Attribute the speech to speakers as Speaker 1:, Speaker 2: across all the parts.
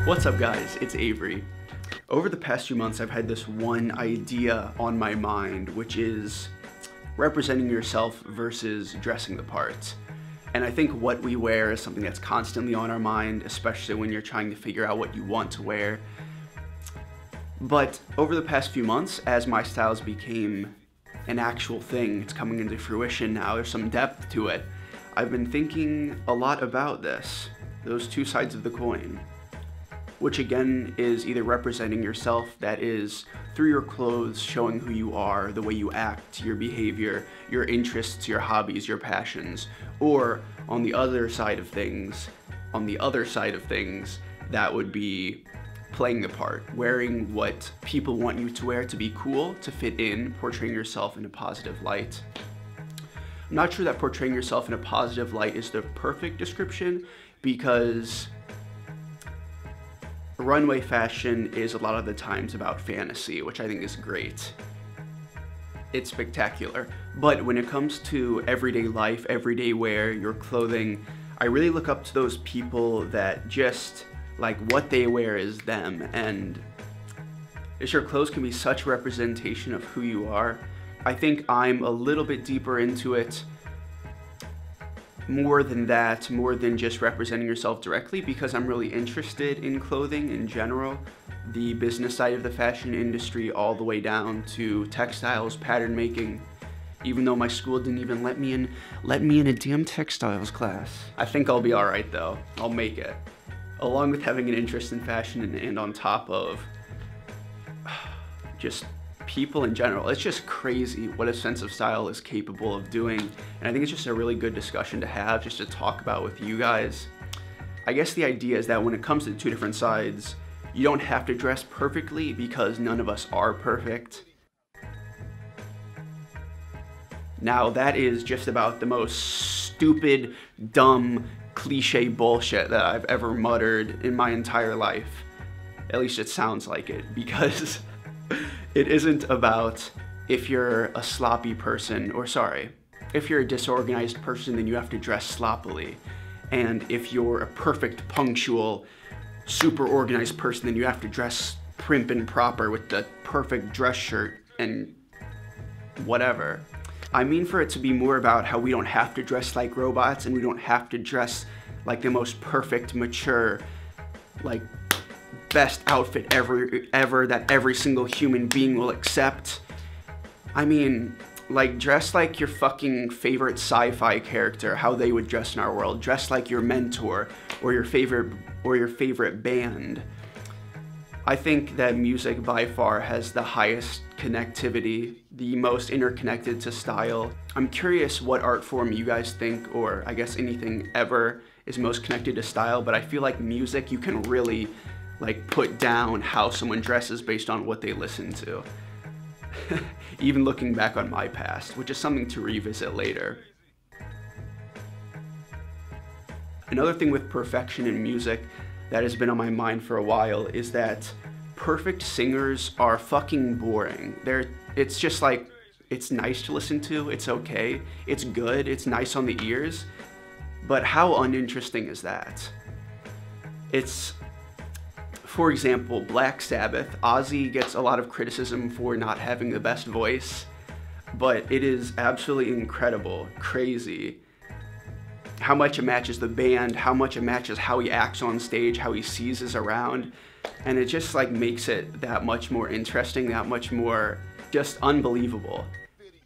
Speaker 1: What's up guys, it's Avery. Over the past few months I've had this one idea on my mind, which is representing yourself versus dressing the part. And I think what we wear is something that's constantly on our mind, especially when you're trying to figure out what you want to wear. But over the past few months, as my styles became an actual thing, it's coming into fruition now, there's some depth to it, I've been thinking a lot about this, those two sides of the coin. Which again is either representing yourself, that is through your clothes, showing who you are, the way you act, your behavior, your interests, your hobbies, your passions, or on the other side of things, that would be playing the part, wearing what people want you to wear to be cool, to fit in, portraying yourself in a positive light. I'm not sure that portraying yourself in a positive light is the perfect description, because runway fashion is a lot of the times about fantasy, which I think is great. It's spectacular. But when it comes to everyday life, everyday wear, your clothing, I really look up to those people that just, like, what they wear is them, and as your clothes can be such a representation of who you are. I think I'm a little bit deeper into it, more than that, more than just representing yourself directly, because I'm really interested in clothing in general, the business side of the fashion industry, all the way down to textiles, pattern making, even though my school didn't even let me in a damn textiles class. I think I'll be all right though, I'll make it. Along with having an interest in fashion and on top of just people in general, it's just crazy what a sense of style is capable of doing, and I think it's just a really good discussion to have, just to talk about with you guys. I guess the idea is that when it comes to two different sides, you don't have to dress perfectly, because none of us are perfect. Now that is just about the most stupid, dumb, cliche bullshit that I've ever muttered in my entire life. At least it sounds like it, because it isn't about if you're a sloppy person, or sorry, if you're a disorganized person, then you have to dress sloppily. And if you're a perfect, punctual, super organized person, then you have to dress prim and proper with the perfect dress shirt and whatever. I mean for it to be more about how we don't have to dress like robots, and we don't have to dress like the most perfect, mature, like best outfit ever that every single human being will accept. I mean, like, dress like your fucking favorite sci-fi character, how they would dress in our world. Dress like your mentor or your favorite band. I think that music by far has the highest connectivity, the most interconnected to style. I'm curious what art form you guys think, or I guess anything ever, is most connected to style, but I feel like music, you can really like put down how someone dresses based on what they listen to. Even looking back on my past, which is something to revisit later. Another thing with perfection in music that has been on my mind for a while is that perfect singers are fucking boring. It's just like, it's nice to listen to, it's okay, it's good, it's nice on the ears, but how uninteresting is that? For example, Black Sabbath, Ozzy gets a lot of criticism for not having the best voice, but it is absolutely incredible, crazy, how much it matches the band, how much it matches how he acts on stage, how he seizes around, and it just like makes it that much more interesting, that much more just unbelievable.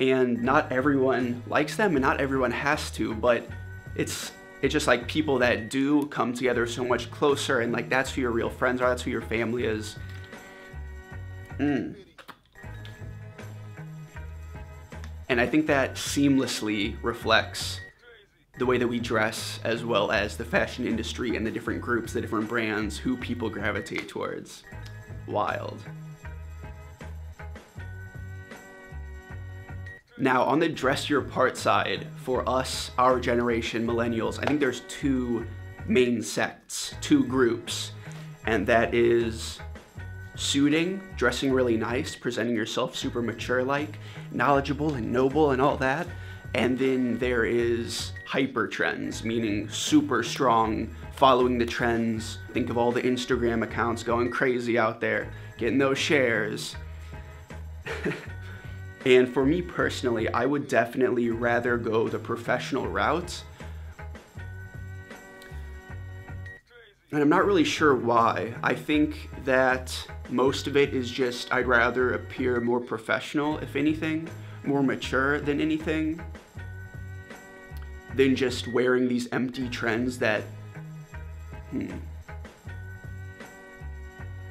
Speaker 1: And not everyone likes them, and not everyone has to, but it's just like people that do come together so much closer, and like that's who your real friends are, that's who your family is. And I think that seamlessly reflects the way that we dress, as well as the fashion industry and the different groups, the different brands, who people gravitate towards. Wild. Now, on the dress your part side, for us, our generation, millennials, I think there's two main sects, two groups, and that is suiting, dressing really nice, presenting yourself super mature-like, knowledgeable and noble and all that, And then there is hyper trends, meaning super strong, following the trends. Think of all the Instagram accounts going crazy out there, getting those shares. And for me personally, I would definitely rather go the professional route. And I'm not really sure why. I think that most of it is just I'd rather appear more professional, if anything, more mature than anything, than just wearing these empty trends that,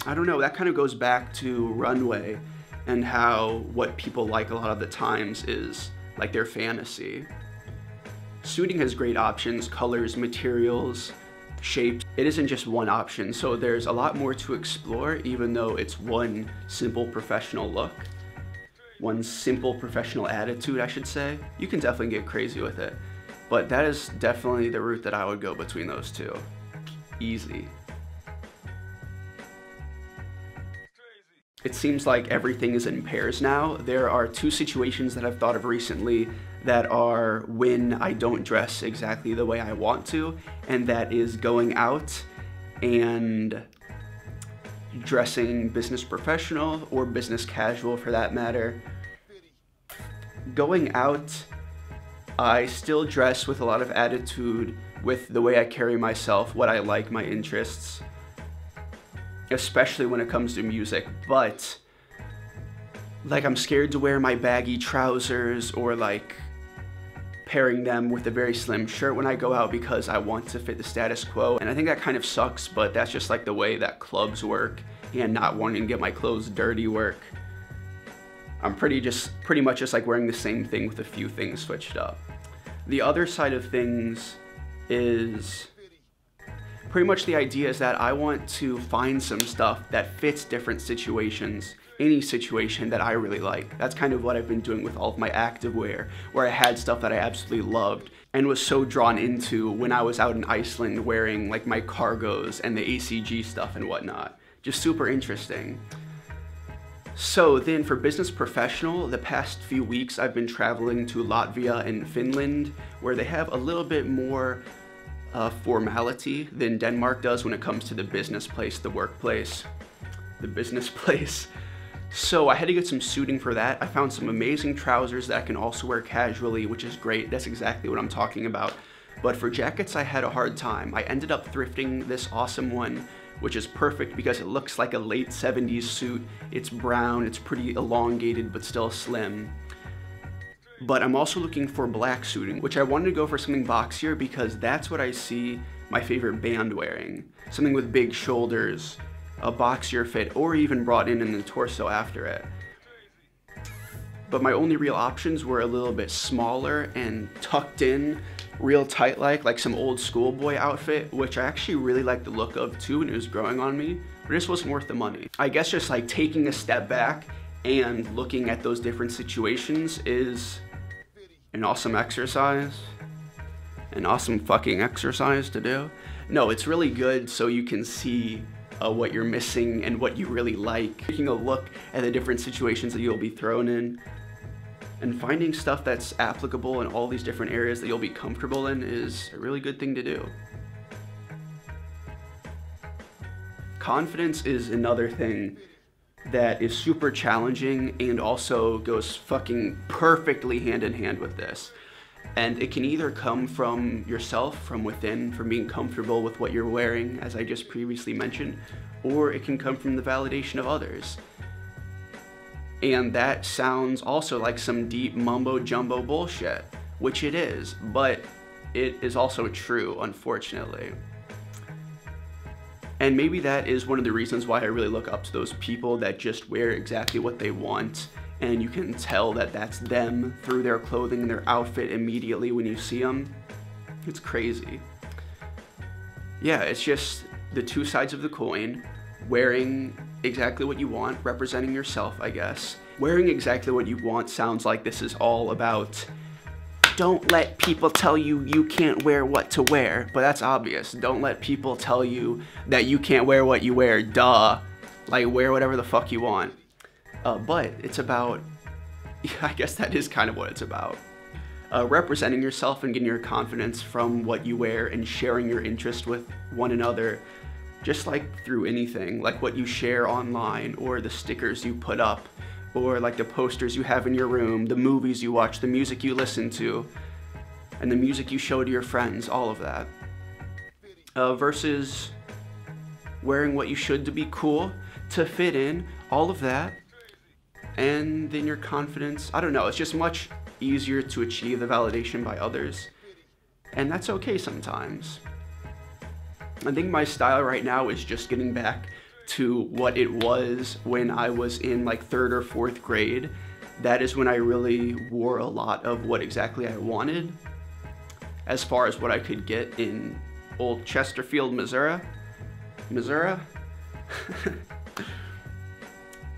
Speaker 1: I don't know, that kind of goes back to runway and how what people like a lot of the times is like their fantasy. Suiting has great options, colors, materials, shapes. It isn't just one option, so there's a lot more to explore, even though it's one simple professional look. One simple professional attitude, I should say. You can definitely get crazy with it. But that is definitely the route that I would go between those two. Easy. It seems like everything is in pairs now. There are two situations that I've thought of recently that are when I don't dress exactly the way I want to, and that is going out and dressing business professional or business casual for that matter. Going out, I still dress with a lot of attitude, with the way I carry myself, what I like, my interests, especially when it comes to music, but like I'm scared to wear my baggy trousers or like pairing them with a very slim shirt when I go out because I want to fit the status quo. And I think that kind of sucks, but that's just like the way that clubs work, and not wanting to get my clothes dirty work. I'm pretty much just like wearing the same thing with a few things switched up. The other side of things is pretty much the idea is that I want to find some stuff that fits different situations, any situation that I really like. That's kind of what I've been doing with all of my activewear, where I had stuff that I absolutely loved and was so drawn into when I was out in Iceland wearing like my cargos and the ACG stuff and whatnot. Just super interesting. So then for business professional, the past few weeks I've been traveling to Latvia and Finland, where they have a little bit more formality than Denmark does when it comes to the business place, the workplace, the business place. So I had to get some suiting for that. I found some amazing trousers that I can also wear casually, which is great. That's exactly what I'm talking about. But for jackets, I had a hard time. I ended up thrifting this awesome one, which is perfect because it looks like a late 70s suit. It's brown, it's pretty elongated, but still slim. But I'm also looking for black suiting, which I wanted to go for something boxier because that's what I see my favorite band wearing. Something with big shoulders, a boxier fit, or even brought in the torso after it. But my only real options were a little bit smaller and tucked in, real tight like some old schoolboy outfit, which I actually really liked the look of too, and it was growing on me, but it just wasn't worth the money. I guess just like taking a step back and looking at those different situations is an awesome exercise. An awesome fucking exercise to do. No, it's really good so you can see what you're missing and what you really like. Taking a look at the different situations that you'll be thrown in and finding stuff that's applicable in all these different areas that you'll be comfortable in is a really good thing to do. Confidence is another thing that is super challenging and also goes fucking perfectly hand in hand with this. And it can either come from yourself, from within, from being comfortable with what you're wearing, as I just previously mentioned, or it can come from the validation of others. And that sounds also like some deep mumbo jumbo bullshit, which it is, but it is also true, unfortunately. And maybe that is one of the reasons why I really look up to those people that just wear exactly what they want, and you can tell that that's them through their clothing and their outfit immediately when you see them. It's crazy. Yeah, it's just the two sides of the coin. Wearing exactly what you want, representing yourself, I guess. Wearing exactly what you want sounds like this is all about don't let people tell you you can't wear what to wear, but that's obvious. Don't let people tell you that you can't wear what you wear, duh. Like, wear whatever the fuck you want. But it's about, I guess that is kind of what it's about. representing yourself and getting your confidence from what you wear and sharing your interest with one another, just like through anything, like what you share online or the stickers you put up or like the posters you have in your room, the movies you watch, the music you listen to, and the music you show to your friends, all of that. Versus wearing what you should to be cool, to fit in, all of that, and then your confidence, I don't know, it's just much easier to achieve the validation by others, and that's okay sometimes. I think my style right now is just getting back to what it was when I was in like 3rd or 4th grade. That is when I really wore a lot of what exactly I wanted, as far as what I could get in old Chesterfield, Missouri.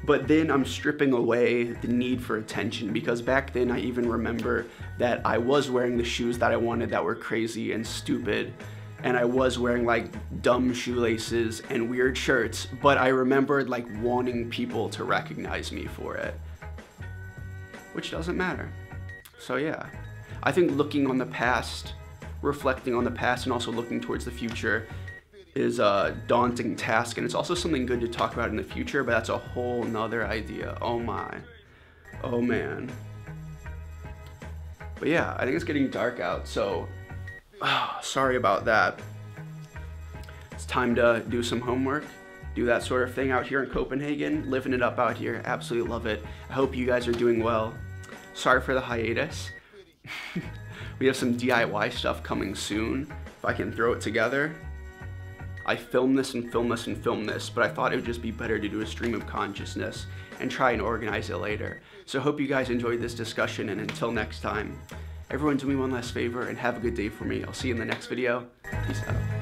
Speaker 1: But then I'm stripping away the need for attention, because back then I even remember that I was wearing the shoes that I wanted that were crazy and stupid, and I was wearing like dumb shoelaces and weird shirts, but I remembered like wanting people to recognize me for it, which doesn't matter. So yeah, I think looking on the past, reflecting on the past, and also looking towards the future is a daunting task, and it's also something good to talk about in the future, but that's a whole nother idea. Oh my, oh man. But yeah, I think it's getting dark out, so sorry about that. It's time to do some homework, do that sort of thing out here in Copenhagen, living it up out here. Absolutely love it. I hope you guys are doing well. Sorry for the hiatus. We have some DIY stuff coming soon, if I can throw it together. I filmed this and filmed this and filmed this, but I thought it would just be better to do a stream of consciousness and try and organize it later. So I hope you guys enjoyed this discussion, and until next time, everyone do me one last favor and have a good day for me. I'll see you in the next video. Peace out.